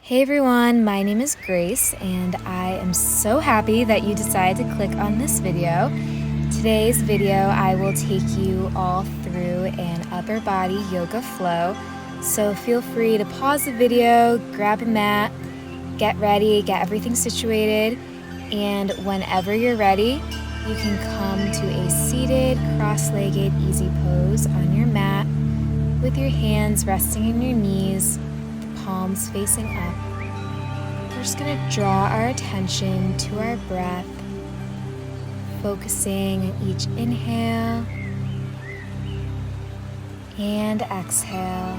Hey everyone, my name is Grace and I am so happy that you decided to click on this video. Today's video I will take you all through an upper body yoga flow. So feel free to pause the video, grab a mat, get ready, get everything situated, and whenever you're ready, you can come to a seated, cross-legged, easy pose on your mat with your hands resting in your knees, palms facing up. We're just going to draw our attention to our breath, focusing on each inhale and exhale.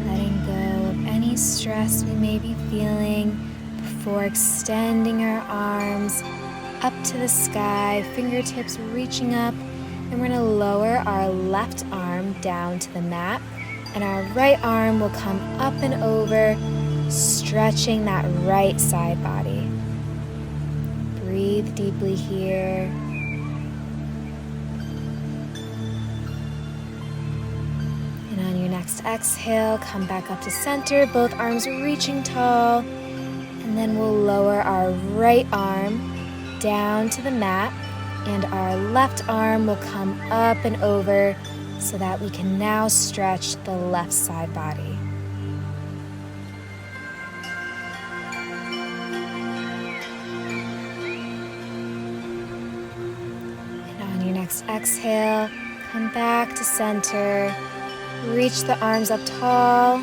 Letting go of any stress we may be feeling before extending our arms up to the sky, fingertips reaching up, and we're going to lower our left arm down to the mat. And our right arm will come up and over, stretching that right side body. Breathe deeply here. And on your next exhale, come back up to center, both arms reaching tall. And then we'll lower our right arm down to the mat, and our left arm will come up and over, so that we can now stretch the left side body. And on your next exhale, come back to center, reach the arms up tall,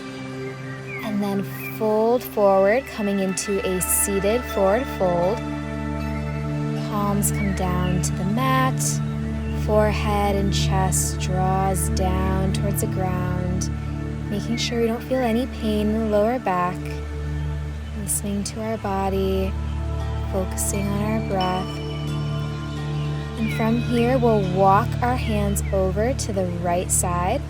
and then fold forward, coming into a seated forward fold. Palms come down to the mat. Forehead and chest draws down towards the ground, making sure we don't feel any pain in the lower back. Listening to our body, focusing on our breath. And from here, we'll walk our hands over to the right side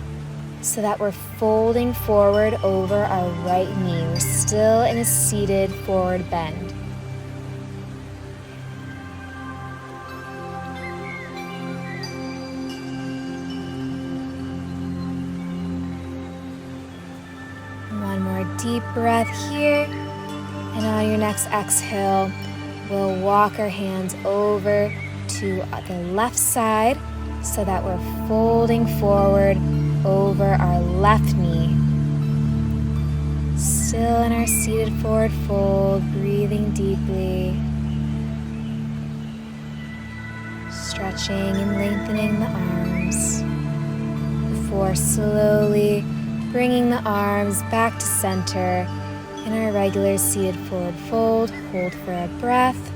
so that we're folding forward over our right knee. We're still in a seated forward bend. One more deep breath here, and on your next exhale, we'll walk our hands over to the left side so that we're folding forward over our left knee. Still in our seated forward fold, breathing deeply, stretching and lengthening the arms before slowly bringing the arms back to center in our regular seated forward fold. Hold for a breath,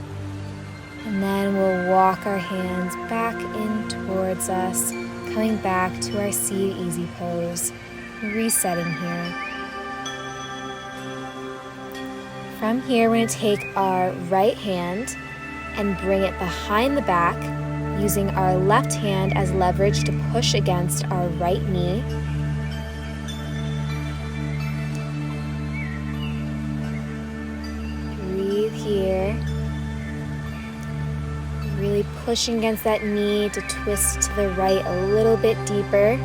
and then we'll walk our hands back in towards us, coming back to our seated easy pose, resetting here. From here, we're going to take our right hand and bring it behind the back, using our left hand as leverage to push against our right knee. Here, really pushing against that knee to twist to the right a little bit deeper,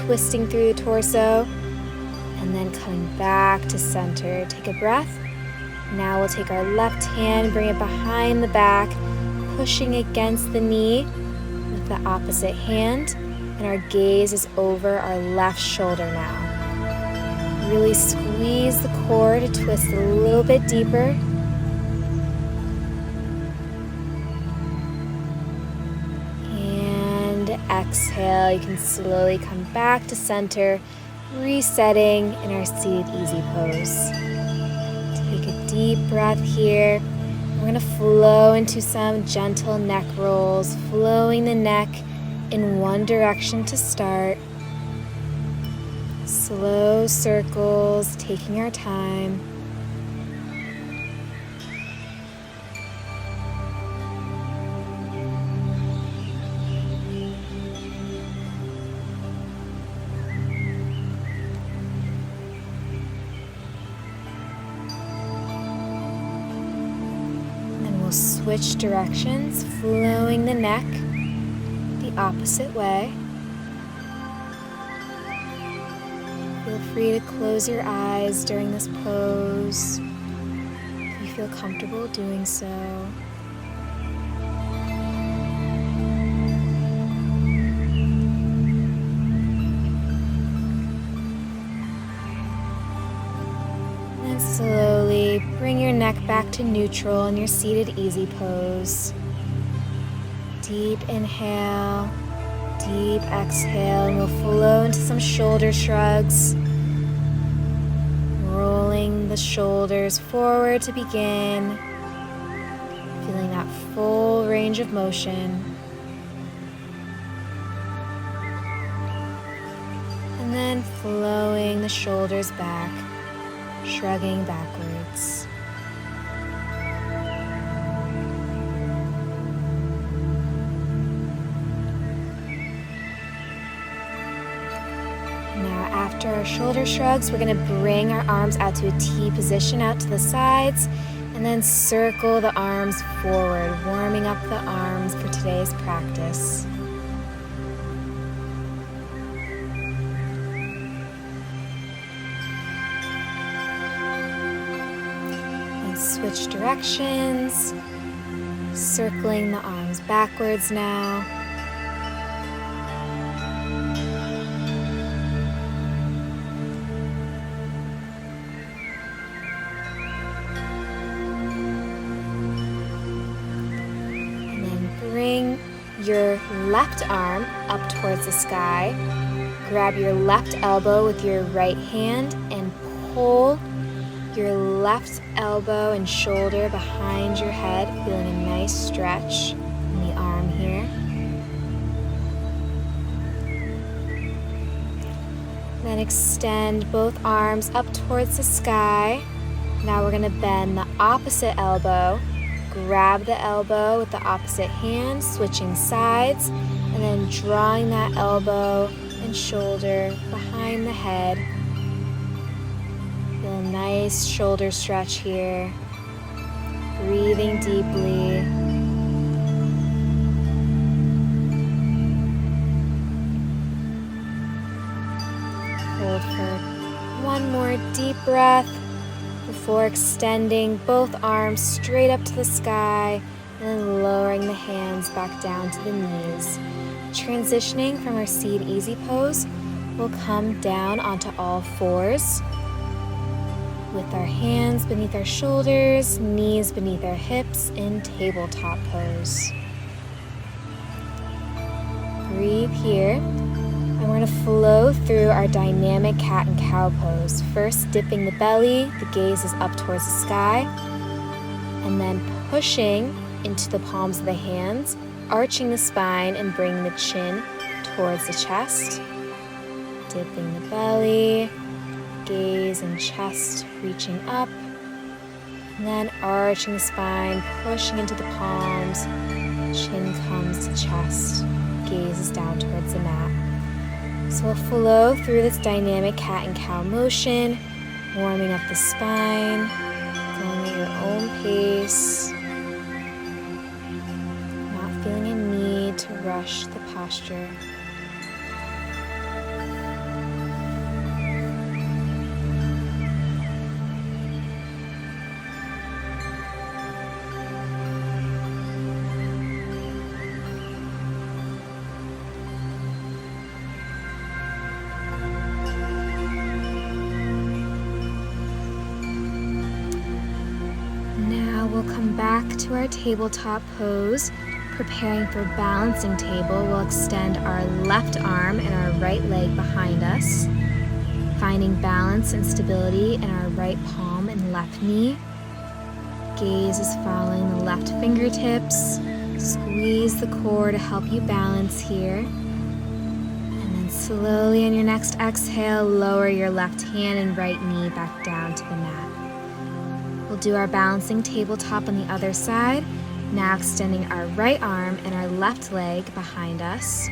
twisting through the torso, and then coming back to center. Take a breath. Now we'll take our left hand, bring it behind the back, pushing against the knee with the opposite hand, and our gaze is over our left shoulder now. Really squeeze the core to twist a little bit deeper. Exhale, you can slowly come back to center, resetting in our seated easy pose. Take a deep breath here. We're going to flow into some gentle neck rolls, flowing the neck in one direction to start. Slow circles, taking our time. Switch directions, flowing the neck the opposite way. Feel free to close your eyes during this pose if you feel comfortable doing so. And slowly bring your neck back to neutral in your seated easy pose. Deep inhale, deep exhale, and we'll flow into some shoulder shrugs. Rolling the shoulders forward to begin. Feeling that full range of motion. And then flowing the shoulders back, shrugging backwards. Now, after our shoulder shrugs, we're going to bring our arms out to a T position out to the sides, and then circle the arms forward, warming up the arms for today's practice. And switch directions, circling the arms backwards now. Bring your left arm up towards the sky. Grab your left elbow with your right hand and pull your left elbow and shoulder behind your head, feeling a nice stretch in the arm here. Then extend both arms up towards the sky. Now we're going to bend the opposite elbow. Grab the elbow with the opposite hand, switching sides, and then drawing that elbow and shoulder behind the head. Feel a nice shoulder stretch here. Breathing deeply. Hold for one more deep breath before extending both arms straight up to the sky and then lowering the hands back down to the knees. Transitioning from our seated easy pose, we'll come down onto all fours with our hands beneath our shoulders, knees beneath our hips in tabletop pose. Breathe here. And we're going to flow through our dynamic cat and cow pose. First, dipping the belly, the gaze is up towards the sky, and then pushing into the palms of the hands, arching the spine and bringing the chin towards the chest. Dipping the belly, gaze and chest reaching up, and then arching the spine, pushing into the palms, chin comes to chest, gaze is down towards the mat. So we'll flow through this dynamic cat and cow motion, warming up the spine, going at your own pace, not feeling a need to rush the posture. We'll come back to our tabletop pose. Preparing for balancing table, we'll extend our left arm and our right leg behind us, finding balance and stability in our right palm and left knee. Gaze is following the left fingertips. Squeeze the core to help you balance here. And then slowly on your next exhale, lower your left hand and right knee back down to the mat. We'll do our balancing tabletop on the other side. Now extending our right arm and our left leg behind us.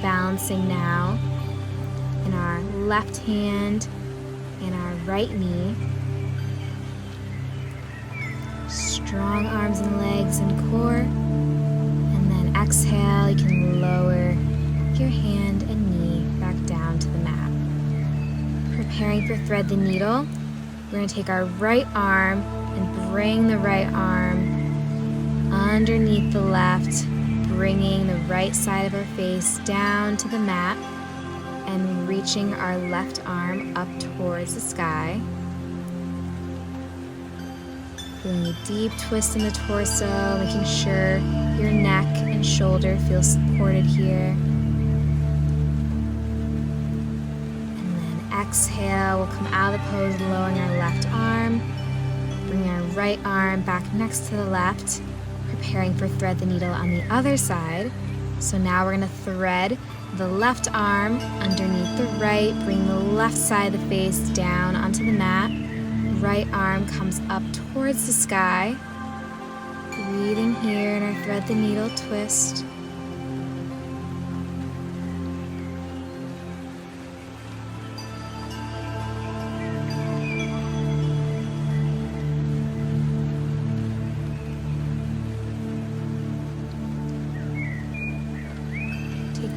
Balancing now in our left hand and our right knee. Strong arms and legs and core. And then exhale, you can lower your hand and knee back down to the mat. preparing for thread the needle, we're going to take our right arm and bring the right arm underneath the left, bringing the right side of our face down to the mat and reaching our left arm up towards the sky. Feeling a deep twist in the torso, making sure your neck and shoulder feel supported here. Exhale, we'll come out of the pose, lowering our left arm, bringing our right arm back next to the left, preparing for thread the needle on the other side. So now we're going to thread the left arm underneath the right, bring the left side of the face down onto the mat. Right arm comes up towards the sky. Breathing here in our thread the needle twist.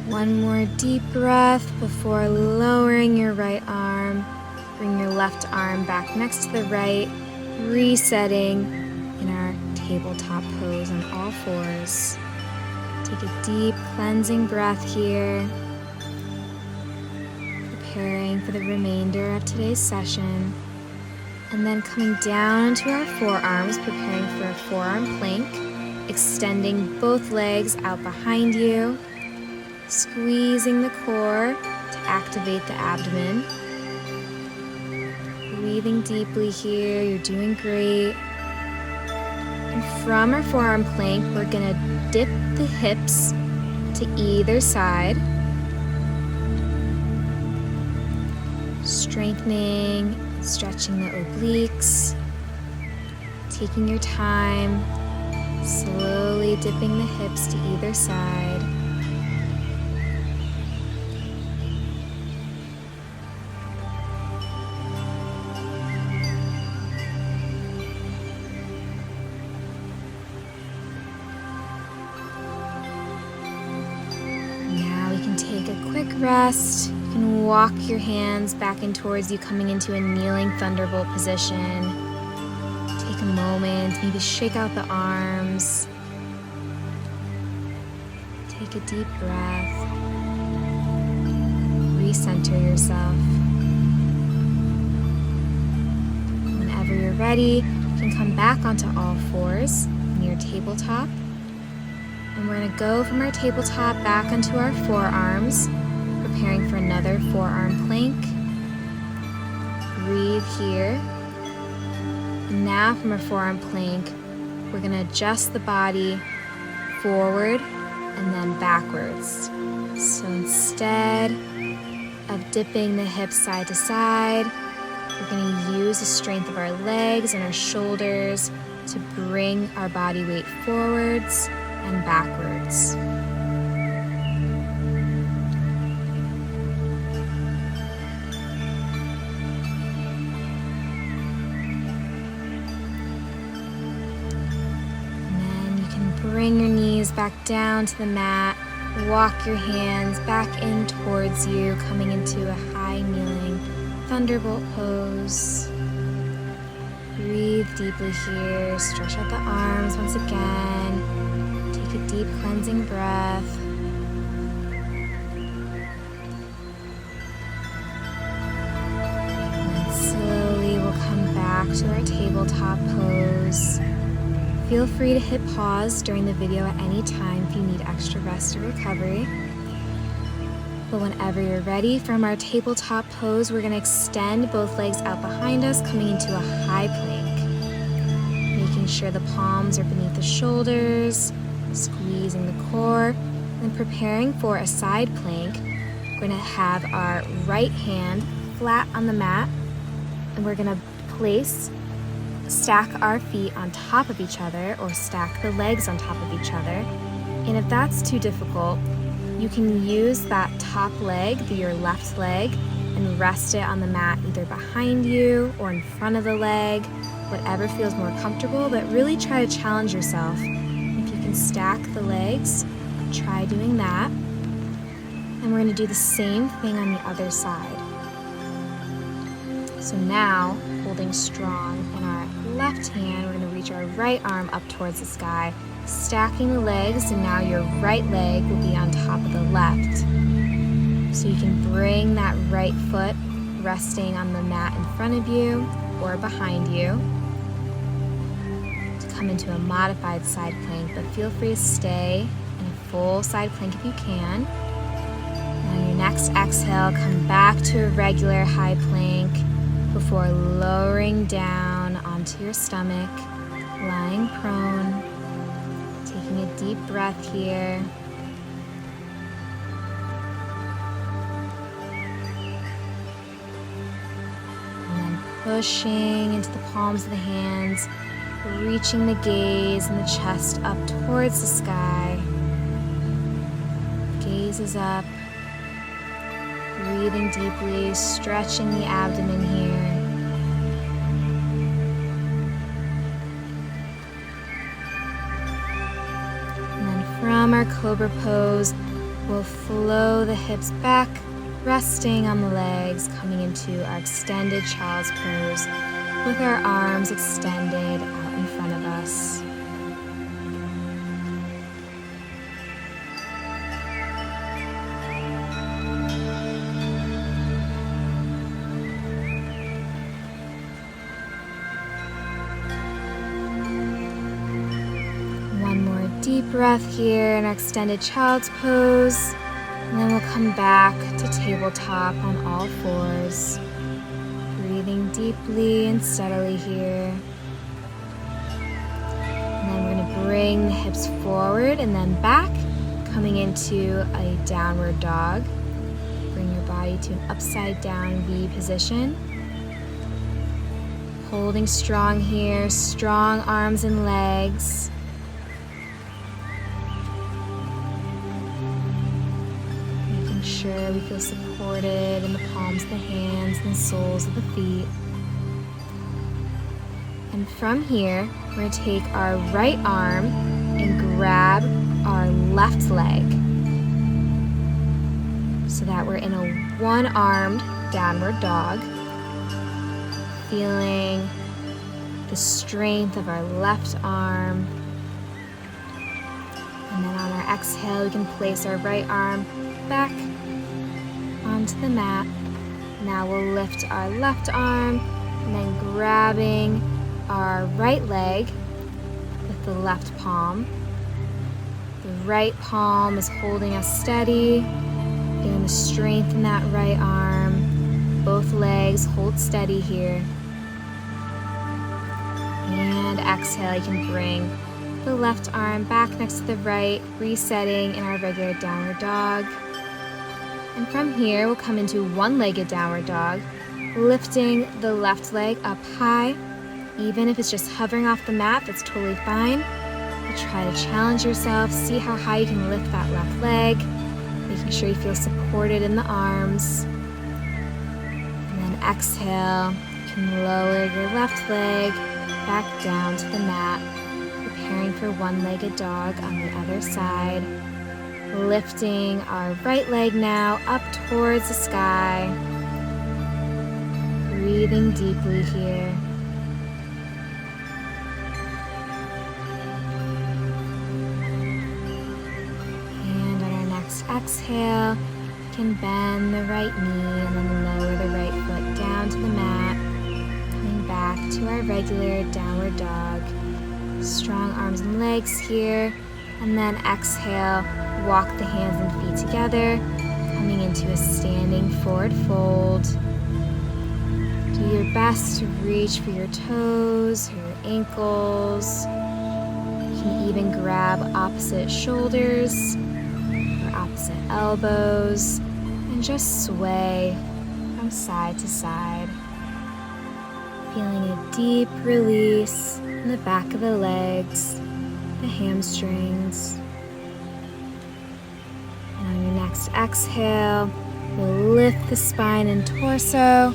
One more deep breath before lowering your right arm. Bring your left arm back next to the right, resetting in our tabletop pose on all fours. Take a deep cleansing breath here, preparing for the remainder of today's session. And then coming down to our forearms, preparing for a forearm plank, extending both legs out behind you. Squeezing the core to activate the abdomen. Breathing deeply here, you're doing great. And from our forearm plank, we're gonna dip the hips to either side. Strengthening, stretching the obliques. Taking your time, slowly dipping the hips to either side. Take a quick rest. You can walk your hands back in towards you, coming into a kneeling thunderbolt position. Take a moment, maybe shake out the arms. Take a deep breath. Recenter yourself. Whenever you're ready, you can come back onto all fours in your tabletop. And we're going to go from our tabletop back onto our forearms, preparing for another forearm plank. Breathe here. And now from our forearm plank, we're going to adjust the body forward and then backwards. So instead of dipping the hips side to side, we're going to use the strength of our legs and our shoulders to bring our body weight forwards and backwards. And then you can bring your knees back down to the mat, walk your hands back in towards you, coming into a high kneeling thunderbolt pose. Breathe deeply here, stretch out the arms once again. Take a deep cleansing breath. And then slowly we'll come back to our tabletop pose. Feel free to hit pause during the video at any time if you need extra rest or recovery. But whenever you're ready, from our tabletop pose, we're going to extend both legs out behind us, coming into a high plank. Making sure the palms are beneath the shoulders. Squeezing the core, and preparing for a side plank. We're going to have our right hand flat on the mat, and we're going to stack our feet on top of each other, or stack the legs on top of each other. And if that's too difficult, you can use that top leg, your left leg, and rest it on the mat either behind you or in front of the leg, whatever feels more comfortable, but really try to challenge yourself. Stack the legs, try doing that. And we're going to do the same thing on the other side. So now, holding strong in our left hand, we're going to reach our right arm up towards the sky, stacking the legs, and now your right leg will be on top of the left. So you can bring that right foot resting on the mat in front of you or behind you to come into a modified side plank, but feel free to stay in a full side plank if you can. And on your next exhale, come back to a regular high plank before lowering down onto your stomach, lying prone, taking a deep breath here. And then pushing into the palms of the hands, reaching the gaze and the chest up towards the sky. Gaze is up. Breathing deeply, stretching the abdomen here. And then from our cobra pose, we'll flow the hips back, resting on the legs, coming into our extended child's pose with our arms extended out in front of us. Deep breath here in our extended child's pose, and then we'll come back to tabletop on all fours, breathing deeply and steadily here. And then we're going to bring the hips forward and then back, coming into a downward dog. Bring your body to an upside down V position. Holding strong here, strong arms and legs. Sure we feel supported in the palms of the hands and soles of the feet. And from here, we're going to take our right arm and grab our left leg so that we're in a one-armed downward dog, feeling the strength of our left arm. And then on our exhale, we can place our right arm back onto the mat. Now we'll lift our left arm and then grabbing our right leg with the left palm. The right palm is holding us steady, feeling the strength in that right arm. Both legs hold steady here. And exhale, you can bring the left arm back next to the right, resetting in our regular downward dog. And from here, we'll come into one-legged downward dog, lifting the left leg up high. Even if it's just hovering off the mat, that's totally fine. But try to challenge yourself, see how high you can lift that left leg, making sure you feel supported in the arms. And then exhale, you can lower your left leg back down to the mat, preparing for one-legged dog on the other side. Lifting our right leg now up towards the sky. Breathing deeply here. And on our next exhale, you can bend the right knee and then lower the right foot down to the mat. Coming back to our regular downward dog. Strong arms and legs here. And then exhale, walk the hands and feet together, coming into a standing forward fold. Do your best to reach for your toes, or your ankles. You can even grab opposite shoulders or opposite elbows and just sway from side to side. Feeling a deep release in the back of the legs, the hamstrings. And on your next exhale, we'll lift the spine and torso,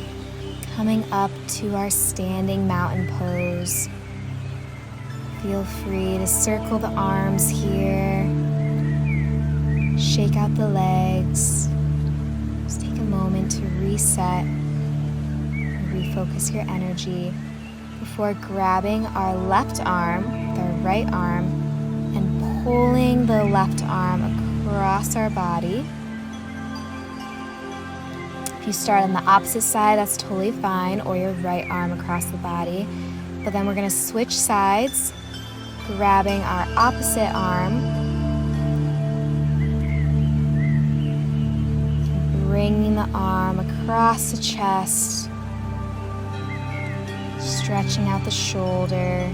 coming up to our standing mountain pose. Feel free to circle the arms here, shake out the legs. Just take a moment to reset and focus your energy before grabbing our left arm with our right arm and pulling the left arm across our body. If you start on the opposite side, that's totally fine, or your right arm across the body. But then we're going to switch sides, grabbing our opposite arm, bringing the arm across the chest, stretching out the shoulder.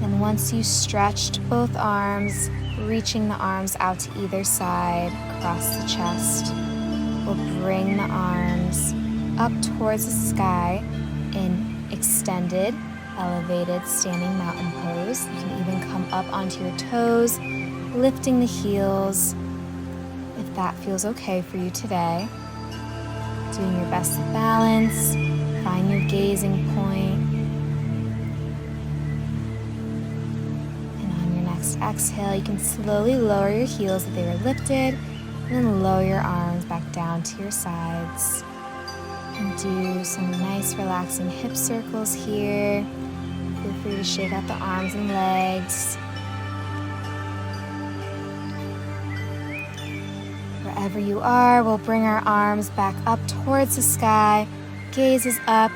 And once you stretched both arms, reaching the arms out to either side across the chest, we'll bring the arms up towards the sky in extended, elevated standing mountain pose. You can even come up onto your toes, lifting the heels if that feels okay for you today. Doing your best to balance, find your gazing point. Exhale, you can slowly lower your heels if they were lifted, and then lower your arms back down to your sides. And do some nice relaxing hip circles here. Feel free to shake out the arms and legs. Wherever you are, we'll bring our arms back up towards the sky, gazes up,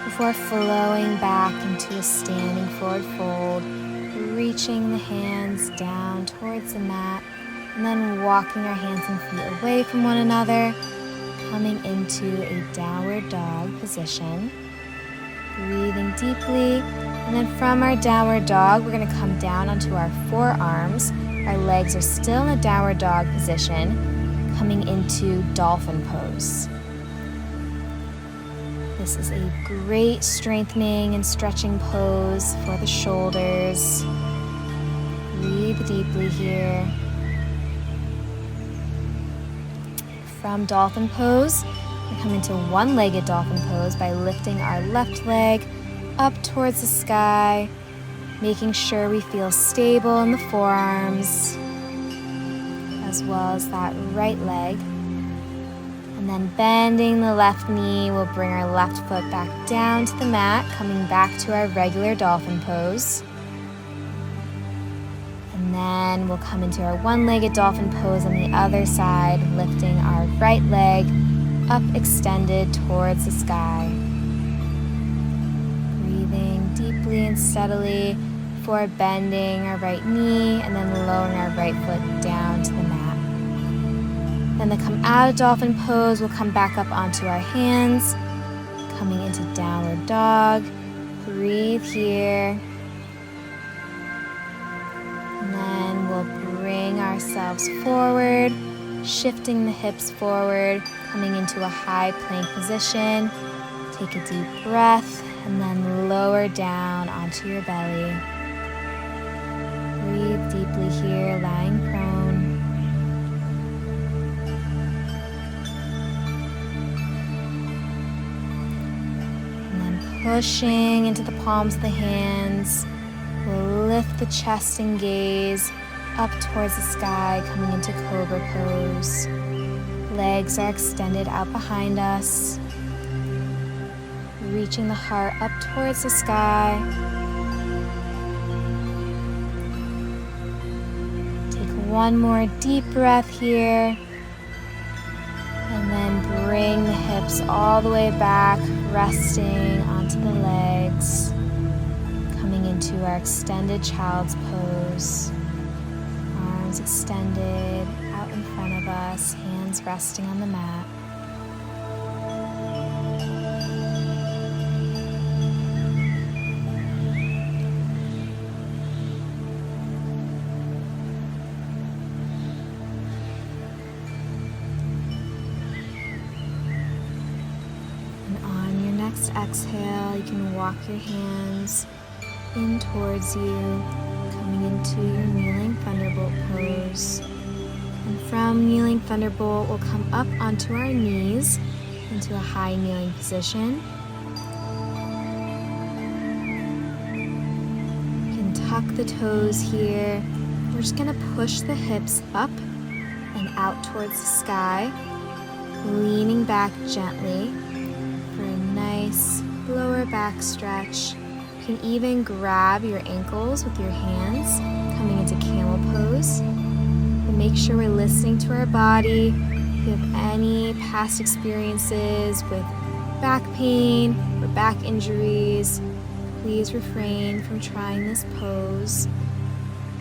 before flowing back into a standing forward fold. Reaching the hands down towards the mat, and then walking our hands and feet away from one another, coming into a downward dog position. Breathing deeply, and then from our downward dog, we're going to come down onto our forearms. Our legs are still in a downward dog position, coming into dolphin pose. This is a great strengthening and stretching pose for the shoulders. Breathe deeply here. From dolphin pose, we come into one-legged dolphin pose by lifting our left leg up towards the sky, making sure we feel stable in the forearms, as well as that right leg. And then bending the left knee, we'll bring our left foot back down to the mat, coming back to our regular dolphin pose. And then we'll come into our one-legged dolphin pose on the other side, lifting our right leg up extended towards the sky. Breathing deeply and steadily before bending our right knee and then lowering our right foot down to the mat. Then to come out of dolphin pose, we'll come back up onto our hands, coming into downward dog. Breathe here. And then we'll bring ourselves forward, shifting the hips forward, coming into a high plank position. Take a deep breath and then lower down onto your belly. Breathe deeply here, lying prone. Pushing into the palms of the hands, we'll lift the chest and gaze up towards the sky, coming into cobra pose. Legs are extended out behind us, reaching the heart up towards the sky. Take one more deep breath here, and then bring the hips all the way back, resting onto the legs, coming into our extended child's pose. Arms extended out in front of us, hands resting on the mat. Exhale, you can walk your hands in towards you, coming into your kneeling thunderbolt pose. And from kneeling thunderbolt, we'll come up onto our knees into a high kneeling position. You can tuck the toes here. We're just going to push the hips up and out towards the sky. leaning back gently for a nice lower back stretch. You can even grab your ankles with your hands, coming into camel pose. And make sure we're listening to our body. If you have any past experiences with back pain or back injuries, please refrain from trying this pose.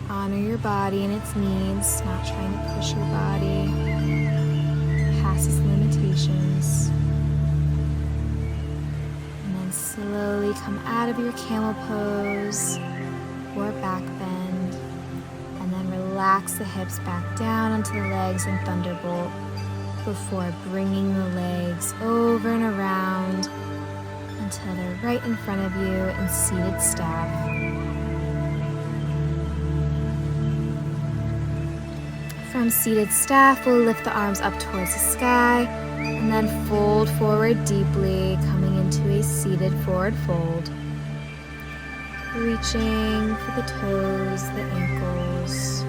Honor your body and its needs, not trying to push your body past its limitations. And then slowly come out of your camel pose or back bend. And then relax the hips back down onto the legs in thunderbolt before bringing the legs over and around until they're right in front of you in seated staff. From seated staff, we'll lift the arms up towards the sky and then fold forward deeply, coming into a seated forward fold. Reaching for the toes, the ankles,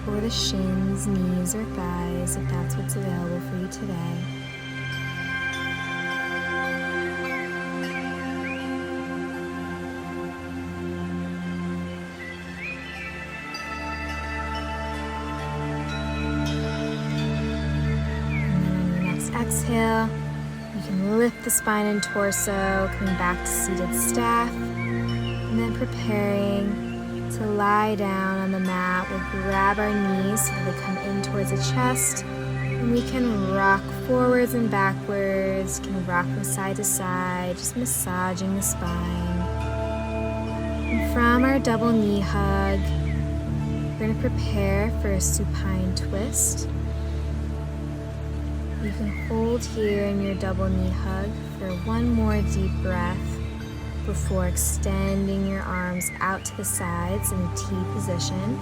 or the shins, knees, or thighs if that's what's available for you today. Exhale, you can lift the spine and torso, coming back to seated staff, and then preparing to lie down on the mat. We'll grab our knees so that they come in towards the chest, and we can rock forwards and backwards. You can rock from side to side, just massaging the spine. And from our double knee hug, we're going to prepare for a supine twist. You can hold here in your double knee hug for one more deep breath before extending your arms out to the sides in a T position.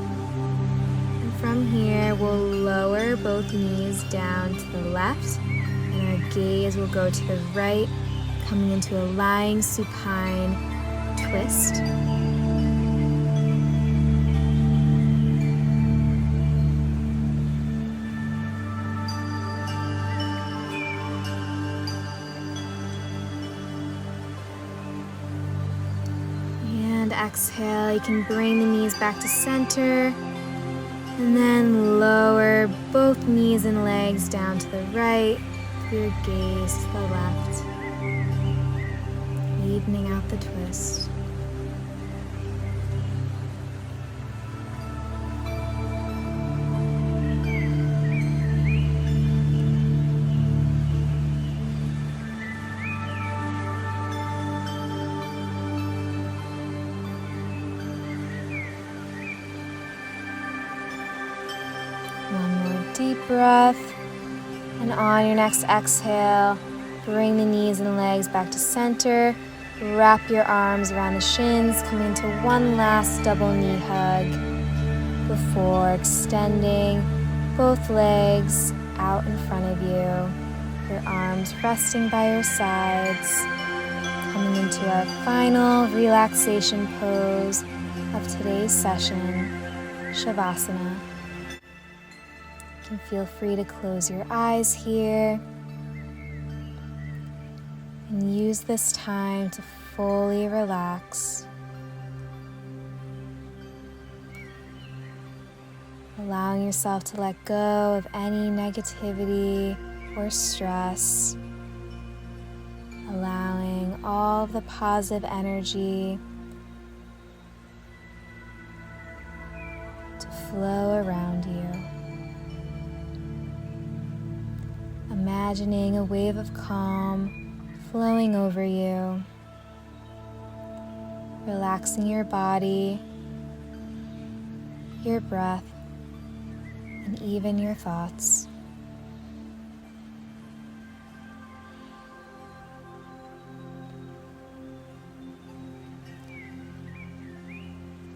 And from here, we'll lower both knees down to the left, and our gaze will go to the right, coming into a lying supine twist. Exhale, you can bring the knees back to center and then lower both knees and legs down to the right, your gaze to the left, evening out the twist. Deep breath, and on your next exhale, bring the knees and legs back to center. Wrap your arms around the shins, coming into one last double knee hug before extending both legs out in front of you. Your arms resting by your sides, coming into our final relaxation pose of today's session, shavasana. And feel free to close your eyes here and use this time to fully relax, allowing yourself to let go of any negativity or stress, allowing all of the positive energy to flow around you. Imagining a wave of calm flowing over you, relaxing your body, your breath, and even your thoughts.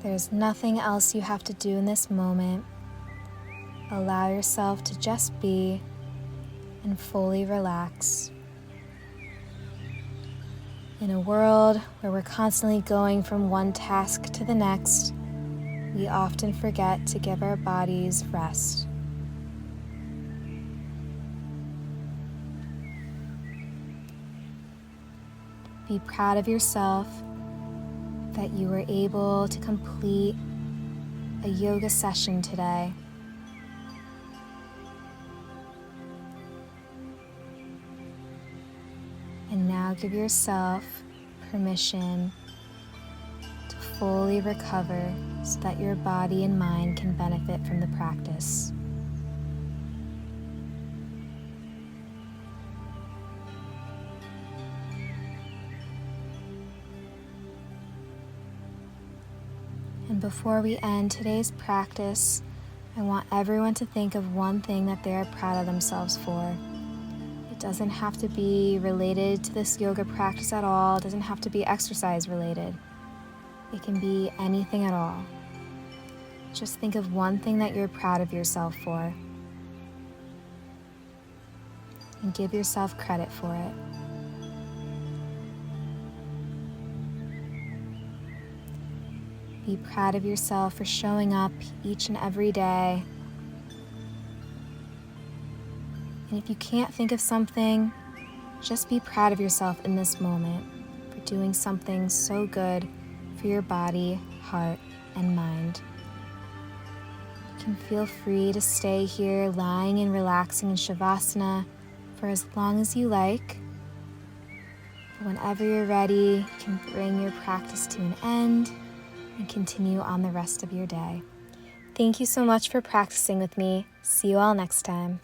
There's nothing else you have to do in this moment. Allow yourself to just be and fully relax. In a world where we're constantly going from one task to the next, we often forget to give our bodies rest. Be proud of yourself that you were able to complete a yoga session today. And now give yourself permission to fully recover so that your body and mind can benefit from the practice. And before we end today's practice, I want everyone to think of one thing that they are proud of themselves for. It doesn't have to be related to this yoga practice at all. It doesn't have to be exercise related. It can be anything at all. Just think of one thing that you're proud of yourself for, and give yourself credit for it. Be proud of yourself for showing up each and every day. And if you can't think of something, just be proud of yourself in this moment for doing something so good for your body, heart, and mind. You can feel free to stay here lying and relaxing in shavasana for as long as you like. But whenever you're ready, you can bring your practice to an end and continue on the rest of your day. Thank you so much for practicing with me. See you all next time.